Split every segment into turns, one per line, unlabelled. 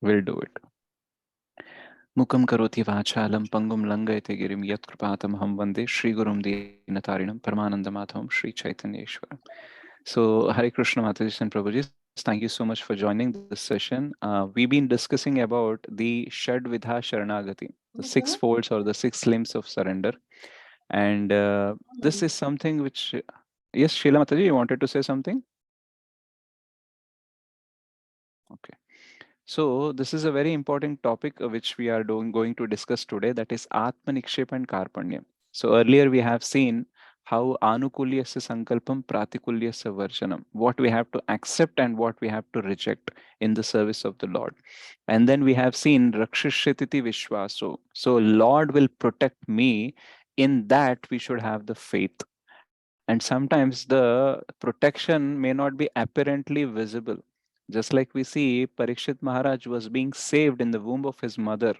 We'll do it. Mukam karoti vachalam pangum langayate girim yat kripatam ham vande Shri Gurum Dinatarinam Paramananda Madhavam Shri Chaitanyeshwaram. So, Hare Krishna Mataji and Prabhuji, thank you so much for joining this session. We've been discussing about the Shadvidha Sharanagati, the six folds or the six limbs of surrender. And this is something which, yes, Sheila Mataji, you wanted to say something? Okay. So this is a very important topic which we are going to discuss today, that is ātma-nikṣepa-kārpaṇye. So earlier we have seen how anukulyasya sankalpam pratikulyasya varjanam, what we have to accept and what we have to reject in the service of the Lord. And then we have seen rakshishititi vishwaso. So Lord will protect me. In that we should have the faith. And sometimes the protection may not be apparently visible. Just like we see Parikshit Maharaj was being saved in the womb of his mother,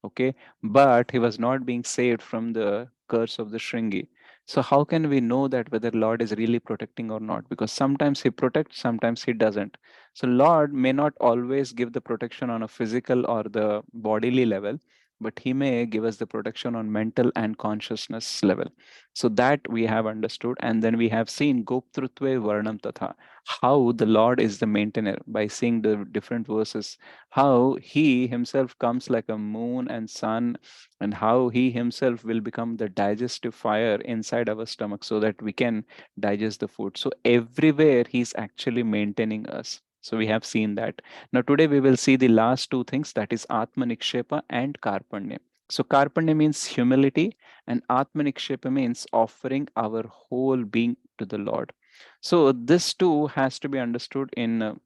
okay, but he was not being saved from the curse of the Shringi. So how can we know that whether Lord is really protecting or not? Because sometimes he protects, sometimes he doesn't. So Lord may not always give the protection on a physical or the bodily level, but he may give us the protection on mental and consciousness level. So that we have understood. And then we have seen Goptrutve Varnam Tatha, how the Lord is the maintainer by seeing the different verses, how he himself comes like a moon and sun, and how he himself will become the digestive fire inside our stomach so that we can digest the food. So everywhere he's actually maintaining us. So we have seen that. Now today we will see the last two things, that is ātma-nikṣepa and kārpaṇye. So kārpaṇye means humility and ātma-nikṣepa means offering our whole being to the Lord. So this too has to be understood in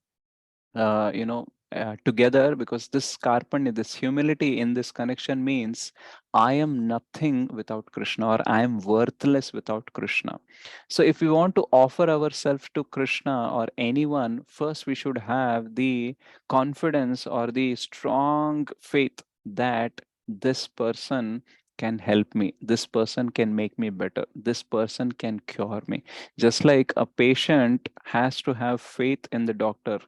together, because this karpanya, this humility in this connection means I am nothing without Krishna, or I am worthless without Krishna. So if we want to offer ourselves to Krishna or anyone, first we should have the confidence or the strong faith that this person can help me, this person can make me better, this person can cure me. Just like a patient has to have faith in the doctor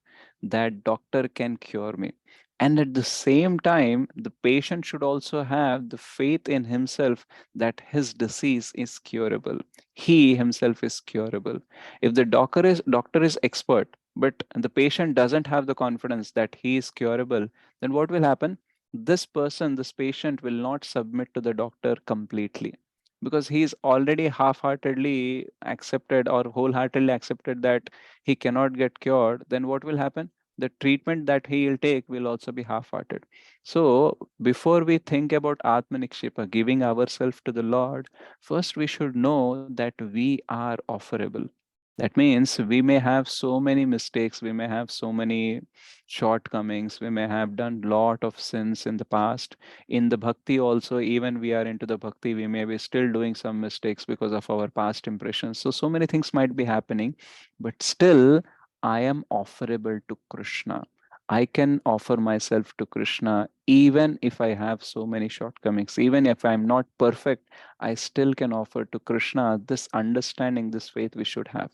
that doctor can cure me. And at the same time, the patient should also have the faith in himself that his disease is curable. He himself is curable. If the doctor is expert, but the patient doesn't have the confidence that he is curable, then what will happen? This person, this patient will not submit to the doctor completely, because he is already half-heartedly accepted or wholeheartedly accepted that he cannot get cured. Then what will happen? The treatment that he will take will also be half-hearted. So before we think about Atma-nikṣepa, giving ourselves to the Lord, first we should know that we are offerable. That means we may have so many mistakes, we may have so many shortcomings, we may have done lot of sins in the past. In the bhakti also, even we are into the bhakti, we may be still doing some mistakes because of our past impressions. So many things might be happening, but still I am offerable to Krishna. I can offer myself to Krishna even if I have so many shortcomings, even if I'm not perfect, I still can offer to Krishna. This understanding, this faith we should have.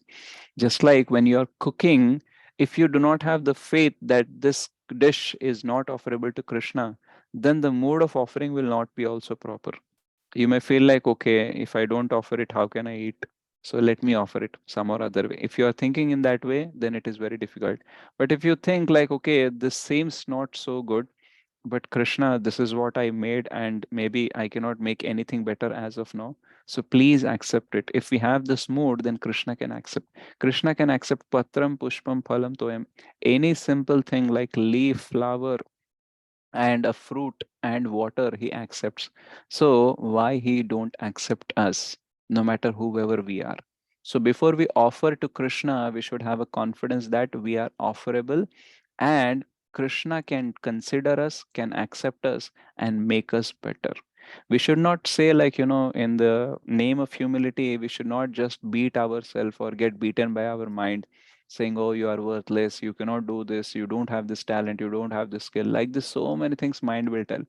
Just like when you're cooking, if you do not have the faith that this dish is not offerable to Krishna, then the mode of offering will not be also proper. You may feel like, okay, if I don't offer it, how can I eat? So let me offer it some or other way. If you are thinking in that way, then it is very difficult. But if you think like, okay, this seems not so good, but Krishna, this is what I made, and maybe I cannot make anything better as of now. So please accept it. If we have this mood, then Krishna can accept. Krishna can accept patram, pushpam, phalam, toyam. Any simple thing like leaf, flower, and a fruit and water he accepts. So why he don't accept us, no matter whoever we are? So before we offer to Krishna, we should have a confidence that we are offerable, and Krishna can consider us, can accept us, and make us better. We should not say, like, in the name of humility, we should not just beat ourselves or get beaten by our mind, saying, oh, you are worthless, you cannot do this, you don't have this talent, you don't have this skill. Like this, so many things mind will tell.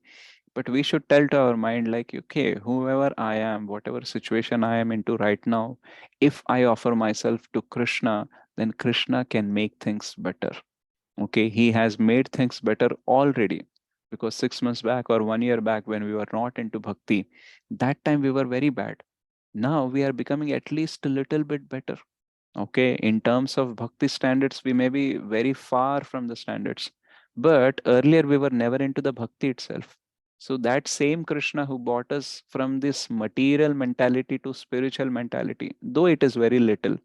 But we should tell to our mind, like, okay, whoever I am, whatever situation I am into right now, if I offer myself to Krishna, then Krishna can make things better. Okay, he has made things better already. Because 6 months back or 1 year back, when we were not into bhakti, that time we were very bad. Now we are becoming at least a little bit better. Okay, in terms of bhakti standards, we may be very far from the standards. But earlier we were never into the bhakti itself. So that same Krishna who brought us from this material mentality to spiritual mentality, though it is very little,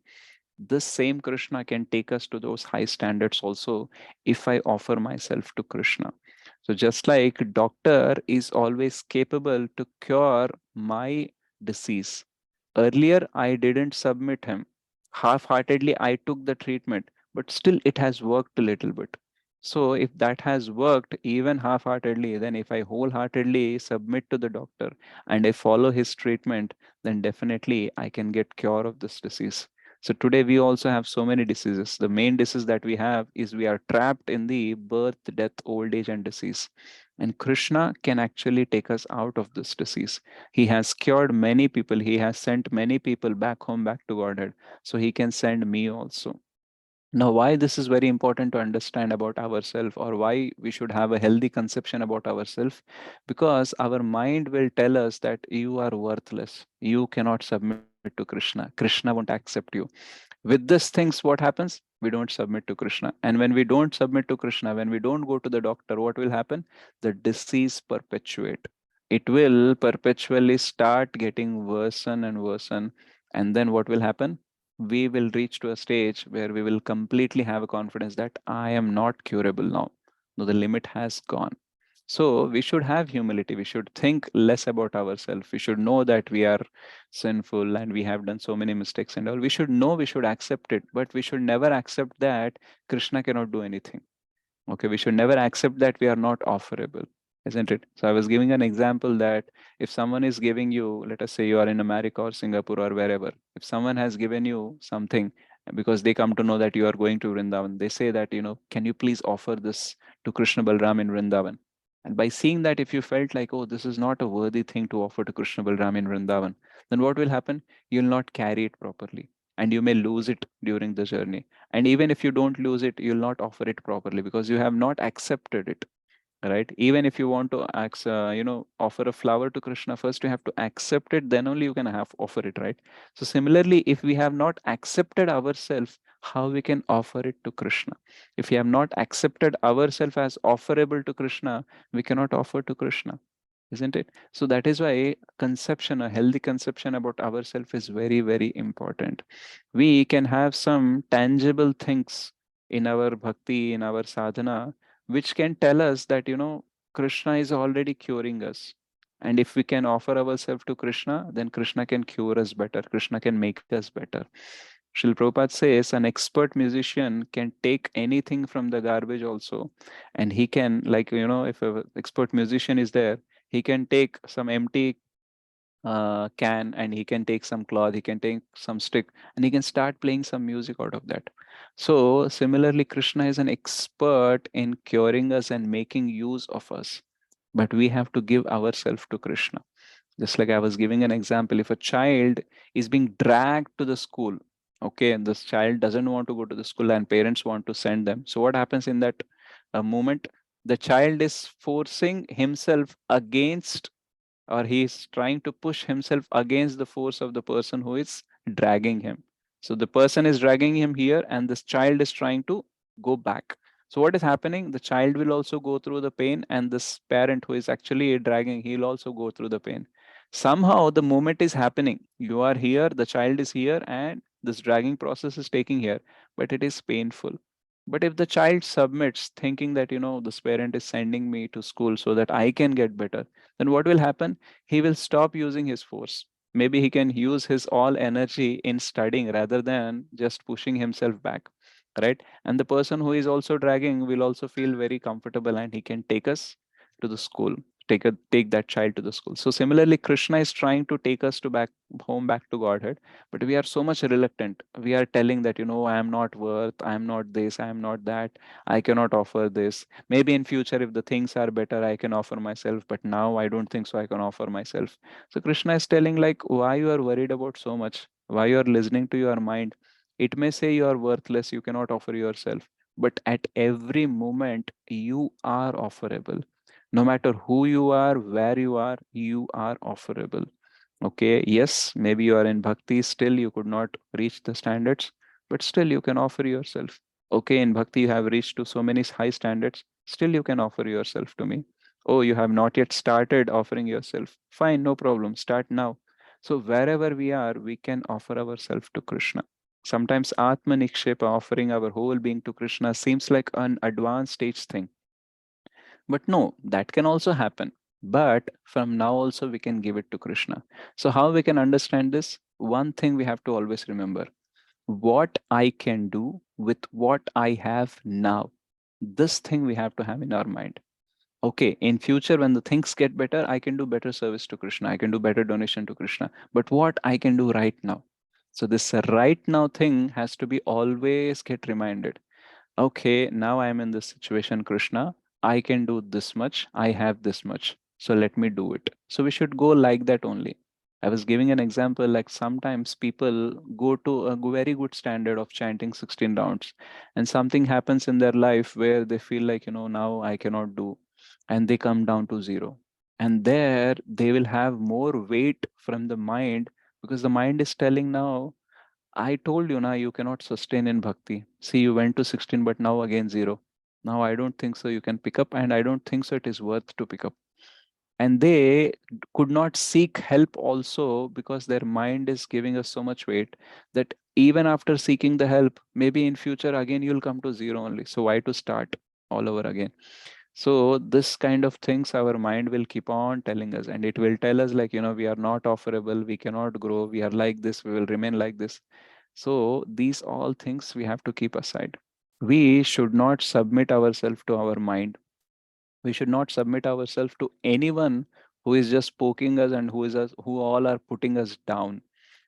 this same Krishna can take us to those high standards also if I offer myself to Krishna. So just like doctor is always capable to cure my disease. Earlier I didn't submit him. Half-heartedly I took the treatment, but still it has worked a little bit. So if that has worked even half-heartedly, then if I wholeheartedly submit to the doctor and I follow his treatment, then definitely I can get cure of this disease. So today we also have so many diseases. The main disease that we have is we are trapped in the birth, death, old age, and disease. And Krishna can actually take us out of this disease. He has cured many people. He has sent many people back home, back to Godhead. So he can send me also. Now, why this is very important to understand about ourselves, or why we should have a healthy conception about ourselves, because our mind will tell us that you are worthless. You cannot submit to Krishna. Krishna won't accept you. With these things, what happens? We don't submit to Krishna. And when we don't submit to Krishna, when we don't go to the doctor, what will happen? The disease perpetuate. It will perpetually start getting worsen and worsen. And then what will happen? We will reach to a stage where we will completely have a confidence that I am not curable now. No, the limit has gone. So we should have humility. We should think less about ourselves. We should know that we are sinful and we have done so many mistakes and all. We should know, we should accept it, but we should never accept that Krishna cannot do anything. Okay, we should never accept that we are not offerable, isn't it? So I was giving an example that if someone is giving you, let us say you are in America or Singapore or wherever, if someone has given you something because they come to know that you are going to Vrindavan, they say that, can you please offer this to Krishna Balram in Vrindavan? And by seeing that, if you felt like, oh, this is not a worthy thing to offer to Krishna Balram in Vrindavan, then what will happen? You'll not carry it properly and you may lose it during the journey. And even if you don't lose it, you'll not offer it properly because you have not accepted it, right? Even if you want to offer a flower to Krishna, first you have to accept it, then only you can have offer it, right? So similarly, if we have not accepted ourselves, how we can offer it to Krishna? If we have not accepted ourselves as offerable to Krishna, we cannot offer to Krishna, isn't it? So that is why conception, a healthy conception about ourselves is very, very important. We can have some tangible things in our bhakti, in our sadhana, which can tell us that, Krishna is already curing us. And if we can offer ourselves to Krishna, then Krishna can cure us better. Krishna can make us better. Srila Prabhupada says an expert musician can take anything from the garbage also. And he can, like, if an expert musician is there, he can take some empty can and he can take some cloth, he can take some stick, and he can start playing some music out of that. So similarly, Krishna is an expert in curing us and making use of us, but we have to give ourselves to Krishna. Just like I was giving an example, if a child is being dragged to the school, okay, and this child doesn't want to go to the school and parents want to send them, so what happens in that moment? The child is forcing himself against, or he is trying to push himself against the force of the person who is dragging him. So the person is dragging him here, and this child is trying to go back. So what is happening? The child will also go through the pain, and this parent who is actually dragging, he'll also go through the pain. Somehow the moment is happening. You are here, the child is here, and this dragging process is taking here, but it is painful. But if the child submits, thinking that, this parent is sending me to school so that I can get better, then what will happen? He will stop using his force. Maybe he can use his all energy in studying rather than just pushing himself back, right? And the person who is also dragging will also feel very comfortable and he can take us to the school, take that child to the school. So similarly, Krishna is trying to take us to back home, back to Godhead, but we are so much reluctant. We are telling that, I am not worth, I am not this, I am not that, I cannot offer this. Maybe in future, if the things are better, I can offer myself, but now I don't think so I can offer myself. So Krishna is telling, like, why you are worried about so much, why you are listening to your mind. It may say you are worthless, you cannot offer yourself, but at every moment you are offerable. No matter who you are, where you are offerable. Okay, yes, maybe you are in bhakti, still you could not reach the standards, but still you can offer yourself. Okay, in bhakti you have reached to so many high standards, still you can offer yourself to me. Oh, you have not yet started offering yourself. Fine, no problem, start now. So wherever we are, we can offer ourselves to Krishna. Sometimes ātma-nikṣepa, offering our whole being to Krishna, seems like an advanced stage thing. But no, that can also happen. But from now also we can give it to Krishna. So how we can understand this? One thing we have to always remember: what I can do with what I have now. This thing we have to have in our mind. Okay, in future when the things get better, I can do better service to Krishna. I can do better donation to Krishna. But what I can do right now? So this right now thing has to be always get reminded. Okay, now I'm in this situation, Krishna. I can do this much. I have this much. So let me do it. So we should go like that only. I was giving an example like sometimes people go to a very good standard of chanting 16 rounds, and something happens in their life where they feel like, now I cannot do, and they come down to zero. And there they will have more weight from the mind, because the mind is telling now, I told you now you cannot sustain in bhakti. See, you went to 16, but now again zero. Now I don't think so you can pick up, and I don't think so it is worth to pick up. And they could not seek help also, because their mind is giving us so much weight that even after seeking the help, maybe in future again you'll come to zero only. So why to start all over again? So this kind of things our mind will keep on telling us, and it will tell us like, we are not offerable, we cannot grow, we are like this, we will remain like this. So these all things we have to keep aside. We should not submit ourselves to our mind. We should not submit ourselves to anyone who is just poking us and who all are putting us down.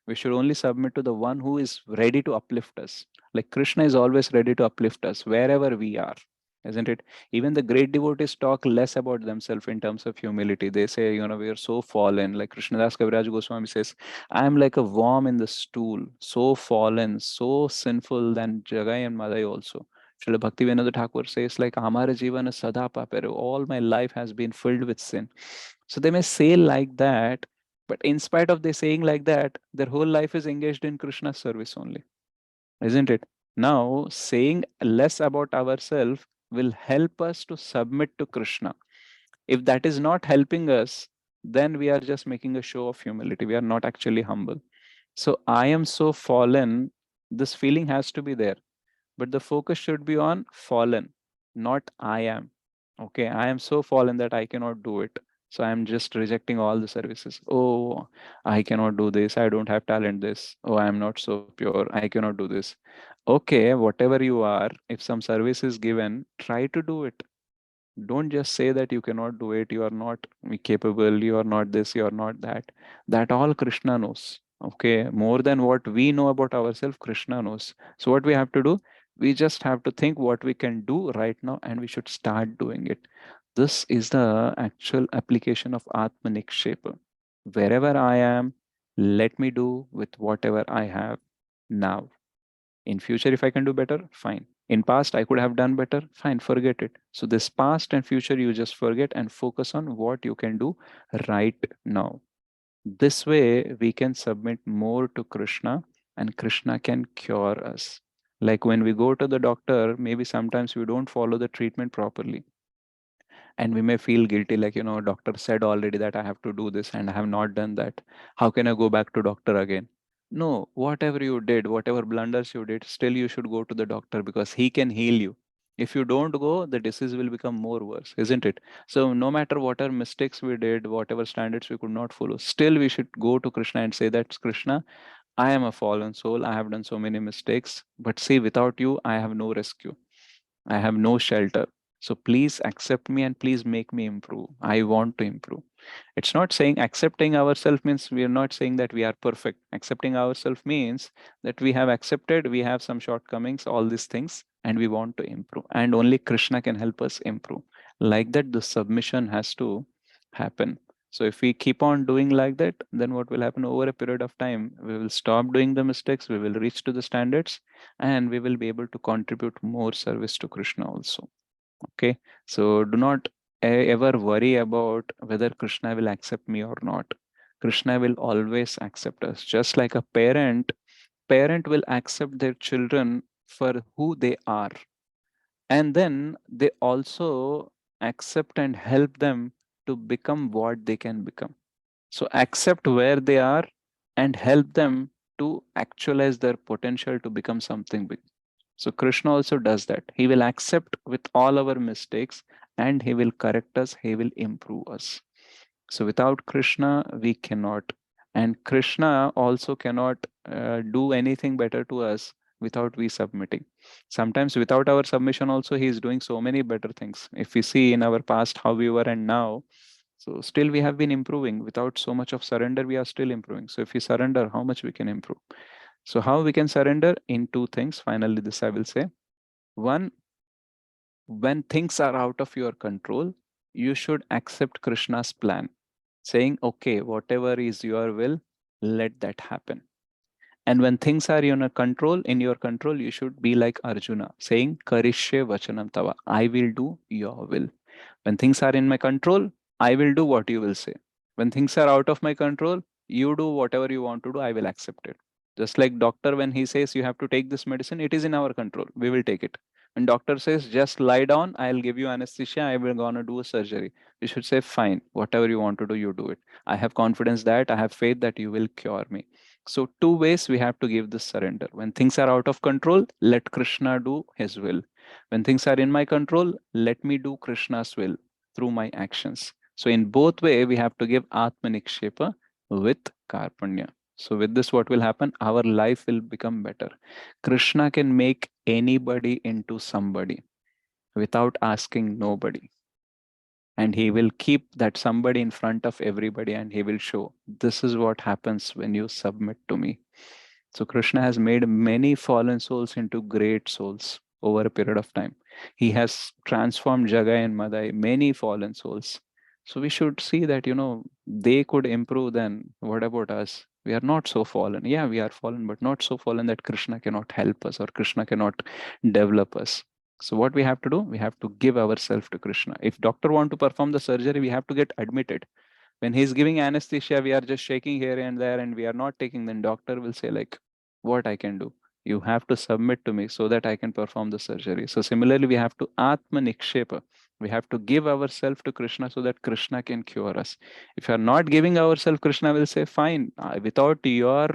We should only submit to the one who is ready to uplift us. Like Krishna is always ready to uplift us wherever we are, isn't it? Even the great devotees talk less about themselves in terms of humility. They say, we are so fallen. Like Krishnadas Kaviraj Goswami says, I am like a worm in the stool, so fallen, so sinful than Jagai and Madai also. Srila Bhaktivinoda Thakur says, like, Amara Jivana Sada Papero, all my life has been filled with sin. So they may say like that, but in spite of they saying like that, their whole life is engaged in Krishna's service only, isn't it? Now, saying less about ourselves will help us to submit to Krishna. If that is not helping us, then we are just making a show of humility. We are not actually humble. So, I am so fallen, this feeling has to be there, but the focus should be on fallen, not I am. Okay, I am so fallen that I cannot do it. So I'm just rejecting all the services. Oh, I cannot do this. I don't have talent. This. Oh, I'm not so pure. I cannot do this. Okay, whatever you are, if some service is given, try to do it. Don't just say that you cannot do it, you are not capable, you are not this, you are not that. That all Krishna knows. Okay, more than what we know about ourselves, Krishna knows. So what we have to do, we just have to think what we can do right now, and we should start doing it. This is the actual application of ātma-nikṣepa. Wherever I am, let me do with whatever I have now. In future, if I can do better, fine. In past I could have done better, fine, forget it. So this past and future you just forget and focus on what you can do right now. This way we can submit more to Krishna, and Krishna can cure us. Like when we go to the doctor, maybe sometimes we don't follow the treatment properly, and we may feel guilty, like, doctor said already that I have to do this and I have not done that. How can I go back to doctor again? No, whatever you did, whatever blunders you did, still you should go to the doctor, because he can heal you. If you don't go, the disease will become more worse, isn't it? So no matter whatever mistakes we did, whatever standards we could not follow, still we should go to Krishna and say that, Krishna, I am a fallen soul, I have done so many mistakes, but see, without you I have no rescue, I have no shelter. So please accept me and please make me improve. I want to improve. It's not saying accepting ourselves means we are not saying that we are perfect. Accepting ourselves means that we have accepted, we have some shortcomings, all these things, and we want to improve. And only Krishna can help us improve. Like that, the submission has to happen. So if we keep on doing like that, then what will happen over a period of time? We will stop doing the mistakes, we will reach to the standards, and we will be able to contribute more service to Krishna also. Okay. So do not ever worry about whether Krishna will accept me or not. Krishna will always accept us. Just like a parent will accept their children for who they are. And then they also accept and help them to become what they can become. So accept where they are and help them to actualize their potential to become something big. So Krishna also does that. He will accept with all our mistakes and he will correct us, he will improve us. So without Krishna, we cannot. And Krishna also cannot do anything better to us without we submitting. Sometimes without our submission also, he is doing so many better things. If we see in our past how we were and now, so still we have been improving. Without so much of surrender, we are still improving. So if we surrender, how much we can improve? So how we can surrender? In two things. Finally, this I will say. One, when things are out of your control, you should accept Krishna's plan, saying, okay, whatever is your will, let that happen. And when things are in your control, you should be like Arjuna, saying, Karishye vachanam tava. I will do your will. When things are in my control, I will do what you will say. When things are out of my control, you do whatever you want to do, I will accept it. Just like doctor, when he says you have to take this medicine, it is in our control. We will take it. When doctor says just lie down, I'll give you anesthesia, I will gonna do a surgery. You should say, fine, whatever you want to do, you do it. I have confidence that I have faith that you will cure me. So two ways we have to give this surrender. When things are out of control, let Krishna do his will. When things are in my control, let me do Krishna's will through my actions. So in both way, we have to give ātma-nikṣepa with kārpaṇye. So with this, what will happen? Our life will become better. Krishna can make anybody into somebody without asking nobody. And he will keep that somebody in front of everybody and he will show this is what happens when you submit to me. So Krishna has made many fallen souls into great souls over a period of time. He has transformed Jagai and Madai, many fallen souls. So we should see that, they could improve, then what about us? We are not so fallen. Yeah, we are fallen, but not so fallen that Krishna cannot help us or Krishna cannot develop us. So what we have to do? We have to give ourselves to Krishna. If doctor want to perform the surgery, we have to get admitted. When he's giving anesthesia, we are just shaking here and there and we are not taking, then doctor will say like, what I can do? You have to submit to me so that I can perform the surgery. So similarly, we have to ātma-nikṣepa. We have to give ourselves to Krishna so that Krishna can cure us. If you are not giving ourselves, Krishna will say, fine, without your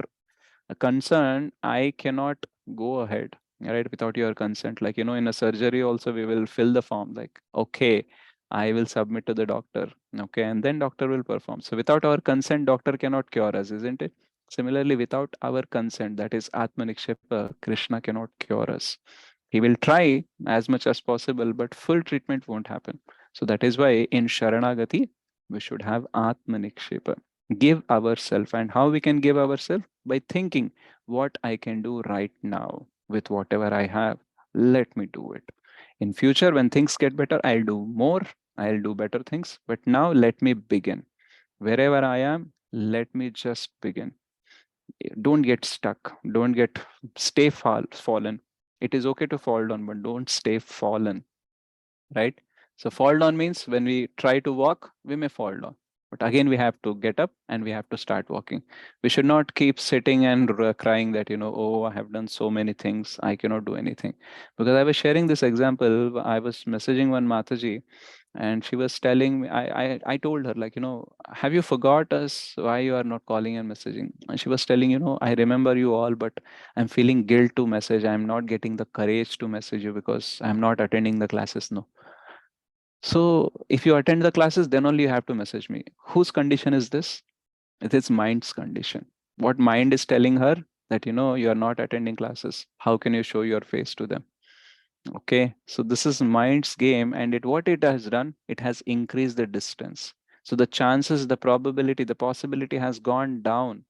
concern, I cannot go ahead, right? Without your consent. Like, in a surgery also, we will fill the form like, okay, I will submit to the doctor. Okay. And then doctor will perform. So without our consent, doctor cannot cure us, isn't it? Similarly, without our consent, that is ātma-nikṣepa, Krishna cannot cure us. He will try as much as possible, but full treatment won't happen. So that is why in Sharanagati, we should have ātma-nikṣepa. Give ourselves. And how we can give ourselves? By thinking what I can do right now with whatever I have. Let me do it. In future, when things get better, I'll do more. I'll do better things. But now let me begin. Wherever I am, let me just begin. Don't get stuck. Don't stay fallen. It is okay to fall down, but don't stay fallen, right? So fall down means when we try to walk, we may fall down. But again, we have to get up and we have to start walking. We should not keep sitting and crying that, oh, I have done so many things, I cannot do anything. Because I was sharing this example, I was messaging one Mataji and she was telling me, I told her, like, have you forgot us? Why you are not calling and messaging? And she was telling, I remember you all, but I'm feeling guilt to message. I'm not getting the courage to message you because I'm not attending the classes. No. So if you attend the classes, then only you have to message me. Whose condition is this? It is mind's condition. What mind is telling her that, you are not attending classes. How can you show your face to them? Okay. So this is mind's game. And what it has done, it has increased the distance. So the chances, the probability, the possibility has gone down.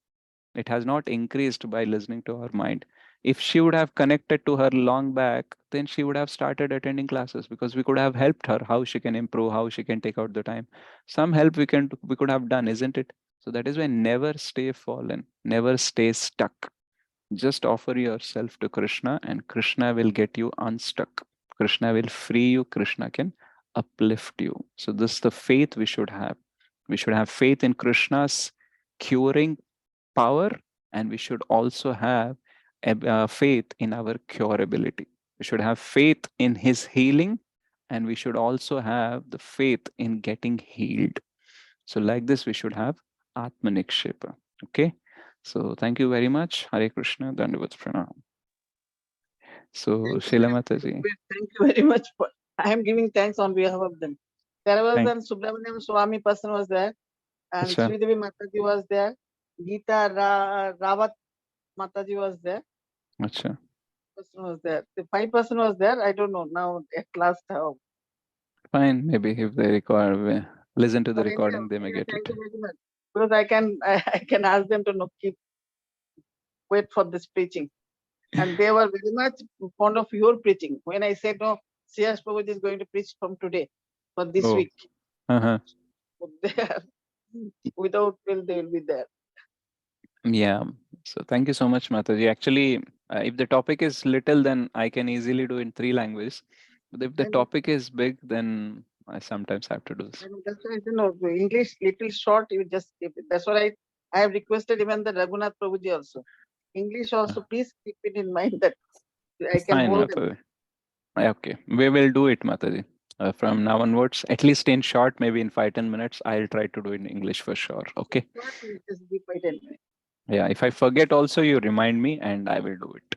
It has not increased by listening to our mind. If she would have connected to her long back, then she would have started attending classes, because we could have helped her how she can improve, how she can take out the time. Some help we could have done, isn't it? So that is why never stay fallen, never stay stuck. Just offer yourself to Krishna, and Krishna will get you unstuck. Krishna will free you. Krishna can uplift you. So, this is the faith we should have. We should have faith in Krishna's curing power, and we should also have faith in our curability. We should have faith in his healing, and we should also have the faith in getting healed. So, like this, we should have ātma-nikṣepa. Okay. So, thank you very much. Hare Krishna. Dandavat Pranam. So, Sheila Mataji.
Thank you very much. I am giving thanks on behalf of them. There was
Thank.
an Subramaniam Swami person was there, and
Acha.
Sridevi Mataji was there. Geeta Rawat Mataji was there.
Acha.
Person was there. The 5 person was there. I don't know now at last how.
Fine. Maybe if they require, listen to the
But anyhow,
recording, they may get
thank
it.
you very much. Because I can ask them to keep wait for this preaching. And they were very much fond of your preaching. When I said no, Sriharsh Prabhuji is going to preach from today for this
Oh.
week.
Uh-huh.
So there, without will they will be there.
Yeah. So thank you so much, Mataji. Actually, if the topic is little, then I can easily do in 3 languages. But if the topic is big, then I sometimes have to do this.
That's why I don't know. The English little short, you just keep it. That's what I have requested even the Raghunath Prabhuji also. English also, please keep it in mind that I can
Fine,
hold them.
Mataji. Okay, we will do it, Mataji. From now onwards, at least in short, maybe in 5-10 minutes, I'll try to do it in English for sure. Okay.
Short will just be quite anyway.
Yeah, if I forget also, you remind me and I will do it.